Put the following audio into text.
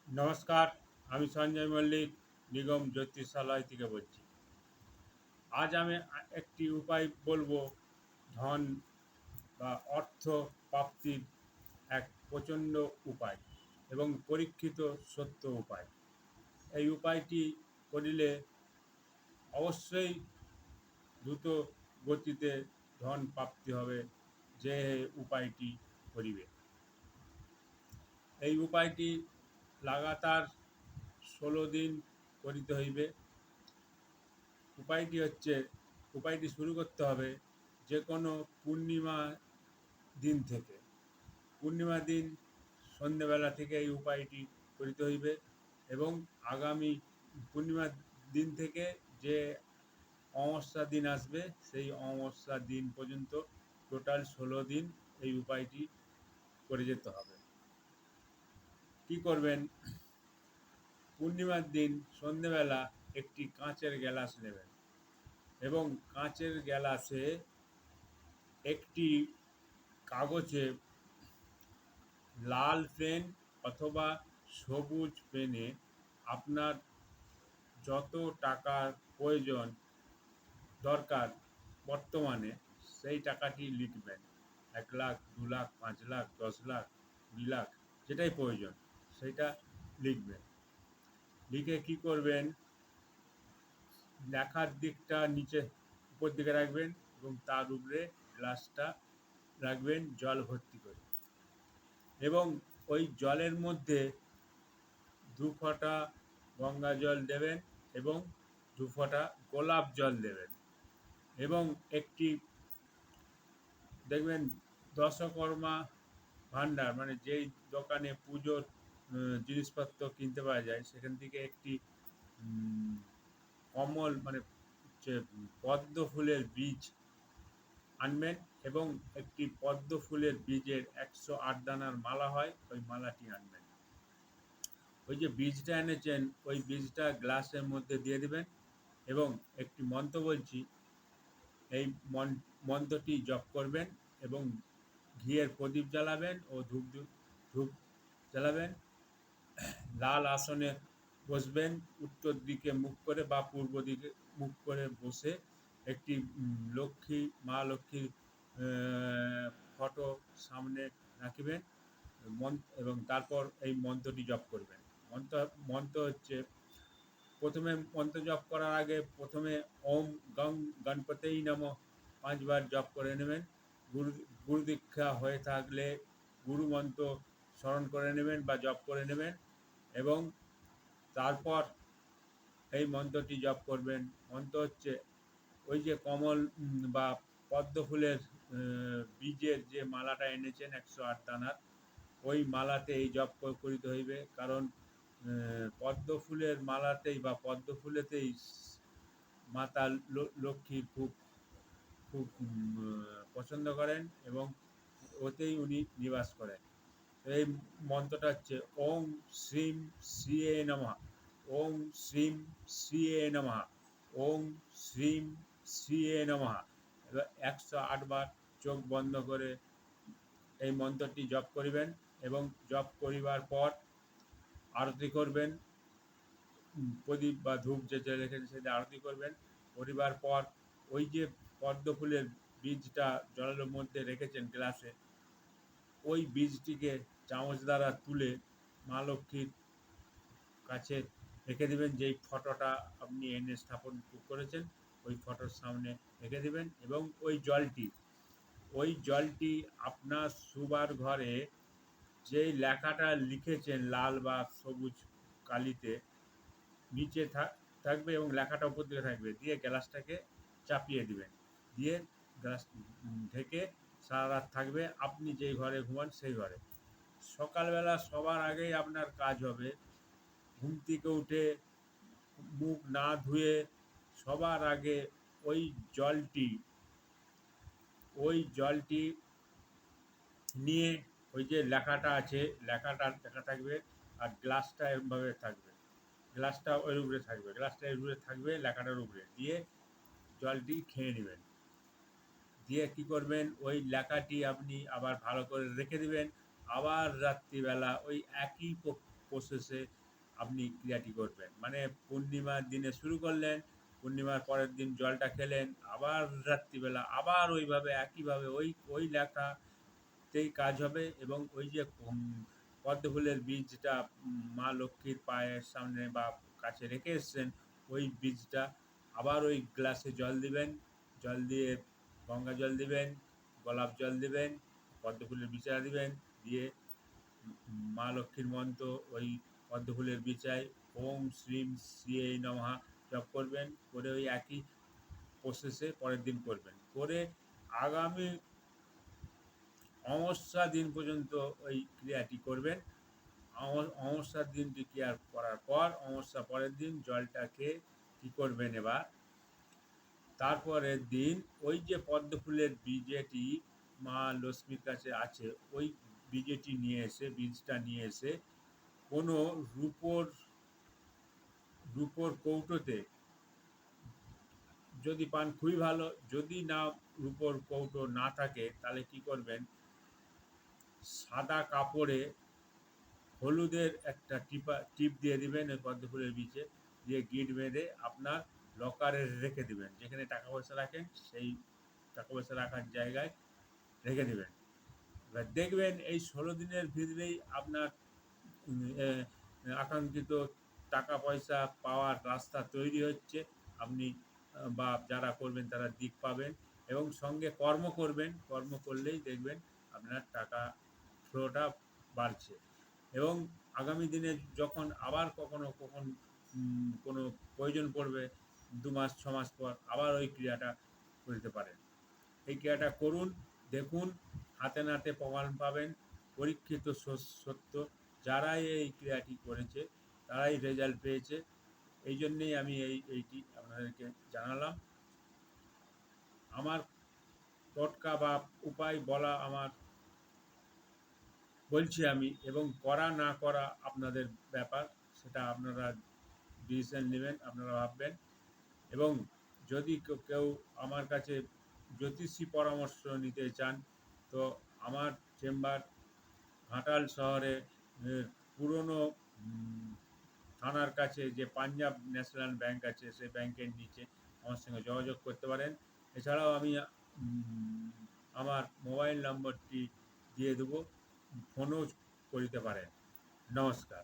নমস্কার, আমি সঞ্জয় মল্লিক নিগম জ্যোতিষালয় থেকে বলছি। আজ আমি একটি উপায় বলবো, ধন বা অর্থ প্রাপ্তির এক প্রচণ্ড উপায় এবং পরীক্ষিত সত্য উপায়। এই উপায়টি করিলে অবশ্যই দ্রুত গতিতে ধন প্রাপ্তি হবে, যে উপায়টি করিবে। এই উপায়টি লাগাতার 16 দিন করিতে হইবে। উপায়টি শুরু করতে হবে যে কোনো পূর্ণিমা দিন থেকে। পূর্ণিমা দিন সন্ধ্যেবেলা থেকে এই উপায়টি করিতে হইবে এবং আগামী পূর্ণিমা দিন থেকে যে অমাবস্যা দিন আসবে সেই অমাবস্যা দিন পর্যন্ত টোটাল 16 দিন এই উপায়টি করে যেতে হবে। কি করবেন? পূর্ণিমার দিন সন্ধ্যেবেলা একটি কাঁচের গ্লাস নেবেন এবং কাঁচের গ্লাসে একটি কাগজে লাল পেন অথবা সবুজ পেনে আপনার যত টাকার প্রয়োজন দরকার বর্তমানে সেই টাকাটি লিখবেন। 1 লাখ, 2 লাখ, 5 লাখ, 10 লাখ, 2 লাখ, যেটাই প্রয়োজন সেইটা লিখবেন। লিখে কি করবেন? লেখার দিকটা নিচে উপর দিকে রাখবেন এবং তার উপরে গ্লাসটা রাখবেন জল ভর্তি করে, এবং ওই জলের মধ্যে 2 ফোঁটা গঙ্গা জল দেবেন এবং 2 ফোঁটা গোলাপ জল দেবেন এবং একটি দেখবেন দশকর্মা ভাণ্ডার, মানে যেই দোকানে পুজোর জিনিসপত্র কিনতে পাওয়া যায় সেখান থেকে একটি কমল, মানে হচ্ছে পদ্ম ফুলের বীজ আনবেন এবং একটি পদ্ম ফুলের বীজের 108 দানার মালা হয়, ওই মালাটি আনবেন। ওই যে বীজটা এনেছেন ওই বীজটা গ্লাসের মধ্যে দিয়ে দেবেন এবং একটি মন্ত্র বলছি, এই মন্ত্রটি জপ করবেন এবং ঘিয়ের প্রদীপ জ্বালাবেন ও ধূপ জ্বালাবেন। লাল আসনে বসবেন, উত্তর দিকে মুখ করে বা পূর্ব দিকে মুখ করে বসে একটি মা লক্ষ্মীর ফটো সামনে রাখবেন এবং তারপর এই মন্ত্রটি জপ করবেন। মন্ত্র হচ্ছে, প্রথমে মন্ত্র জপ করার আগে প্রথমে ওম গং গণপতেই নমঃ 5 বার জপ করে নেবেন। গুরু দীক্ষা হয়ে থাকলে গুরু মন্ত্র স্মরণ করে নেবেন বা জপ করে নেবেন এবং তারপর এই মন্ত্রটি জপ করবেন। মন্ত্র হচ্ছে, ওই যে কমল বা পদ্ম ফুলের বীজের যে মালাটা এনেছেন 108 দানার, ওই মালাতে এই জপ করিতে হইবে। কারণ পদ্ম ফুলের মালাতেই বা পদ্ম ফুলেতেই মাতা লক্ষ্মী খুব খুব পছন্দ করেন এবং ওতেই উনি নিবাস করেন। এই মন্ত্রটা হচ্ছে ওং শ্রীম শ্রীয়ে নমঃ, ওং শ্রীম শ্রীয়ে নমঃ, ওং শ্রীম শ্রীয়ে নমঃ। এবার 108 বার চোখ বন্ধ করে এই মন্ত্রটি জপ করিবেন এবং জপ করিবার পর আরতি করবেন। প্রদীপ বা ধূপ যেটা রেখেছেন সেটা আরতি করবেন। করিবার পর ওই যে পদ্ম ফুলের বীজটা জলের মধ্যে রেখেছেন গ্লাসে, ওই বীজটিকে চামচ দ্বারা তুলে মা লক্ষ্মীর কাছে রেখে দেবেন। যেই ফটোটা আপনি এনে স্থাপন করেছেন ওই ফটোর সামনে রেখে দেবেন এবং ওই জলটি আপনার শুবার ঘরে যেই লেখাটা লিখেছেন লাল বা সবুজ কালিতে নিচে থাকবে এবং লেখাটা উপর দিকে থাকবে, দিয়ে গ্লাসটাকে চাপিয়ে দিবেন, দিয়ে গ্লাস ঢেকে সারা রাত থাকবে আপনি যেই ঘরে ঘুমান সেই ঘরে। সকালবেলা সবার আগেই আপনার কাজ হবে, ঘুম থেকে উঠে মুখ না ধুয়ে সবার আগে ওই জলটি নিয়ে, ওই যে লেখাটা আছে লেখাটা লেখা থাকবে আর গ্লাসটা এরমভাবে থাকবে, গ্লাসটা ওর উপরে থাকবে, গ্লাসটা এর উপরে থাকবে লেখাটার উপরে, দিয়ে জলটি খেয়ে নেবেন। দিয়ে কি করবেন? ওই লেখাটি আপনি আবার ভালো করে রেখে দিবেন। আবার রাত্রিবেলা ওই একই প্রসেসে আপনি ক্রিয়াটি করবেন। মানে পূর্ণিমার দিনে শুরু করলেন, পূর্ণিমার পরের দিন জলটা খেলেন, আবার রাত্রিবেলা আবার ওইভাবে একইভাবে ওই লেখাতেই কাজ হবে, এবং ওই যে পদ্ম ফুলের বীজটা মা লক্ষ্মীর পায়ের সামনে বা কাছে রেখে এসছেন, ওই বীজটা আবার ওই গ্লাসে জল দিবেন, জল দিয়ে গঙ্গা জল দিবেন, গোলাপ জল দিবেন, পদ্ম ফুলের বিচারা দিবেন, দিয়ে মা লক্ষ্মীর মন্ত্র ওই পদ্ম ফুলের বিচায় ওম শ্রীম শ্রী নমঃ জপ করবেন, করে ওই একই প্রসেসে পরের দিন করবেন, করে আগামী অমাবস্যা দিন পর্যন্ত ওই ক্রিয়াটি করবেন। অমাবস্যার দিনটি ক্রিয়া করার পর অমাবস্যা পরের দিন জলটা খেয়ে কী করবেন, এবার তারপরের দিন ওই যে পদ্ম ফুলের বীজটি মা লক্ষ্মীর কাছে আছে, ওই বীজটা নিয়ে এসে কোনো রূপোর কৌটোতে, যদি পান খুবই ভালো, যদি না রূপোর কৌটো না থাকে তাহলে কি করবেন, সাদা কাপড়ে হলুদের একটা টিপ দিয়ে দিবেন ওই পদ্ম ফুলের বীজে, দিয়ে গিট বেঁধে আপনার লকারে রেখে দিবেন, যেখানে টাকা পয়সা রাখেন সেই টাকা পয়সা রাখার জায়গায় রেখে দিবেন। এবার দেখবেন এই 16 দিনের ভিতরেই আপনার আকাঙ্ক্ষিত টাকা পয়সা পাওয়ার রাস্তা তৈরি হচ্ছে। আপনি বা যারা করবেন তারা দিক পাবেন, এবং সঙ্গে কর্ম করবেন, কর্ম করলেই দেখবেন আপনার টাকা ফ্লোটা বাড়ছে। এবং আগামী দিনে যখন আবার কখনো কোনো প্রয়োজন পড়বে 2 মাস 6 মাস পর আবার ওই ক্রিয়াটা করতে পারেন। এই ক্রিয়াটা করুন, দেখুন, হাতে নাতে প্রমাণ পাবেন, পরীক্ষিত সত্য। যারাই এই ক্রিয়াটি করেছে তারাই রেজাল্ট পেয়েছে। এই জন্যেই আমি এইটি আপনাদেরকে জানালাম। আমার টোটকা বা উপায় বলা বলছি আমি, এবং করা না করা আপনাদের ব্যাপার, সেটা আপনারা ডিসিশন নেবেন, আপনারা ভাববেন। এবং যদি কেউ আমার কাছে জ্যোতিষী পরামর্শ নিতে চান, তো আমার চেম্বার ঘাটাল শহরে পুরনো থানার কাছে যে পাঞ্জাব ন্যাশনাল ব্যাংক আছে, সেই ব্যাংকের নিচে আমার সঙ্গে যোগাযোগ করতে পারেন। এছাড়াও আমি আমার মোবাইল নম্বরটি দিয়ে দেবো, ফোনও করিতে পারেন। নমস্কার।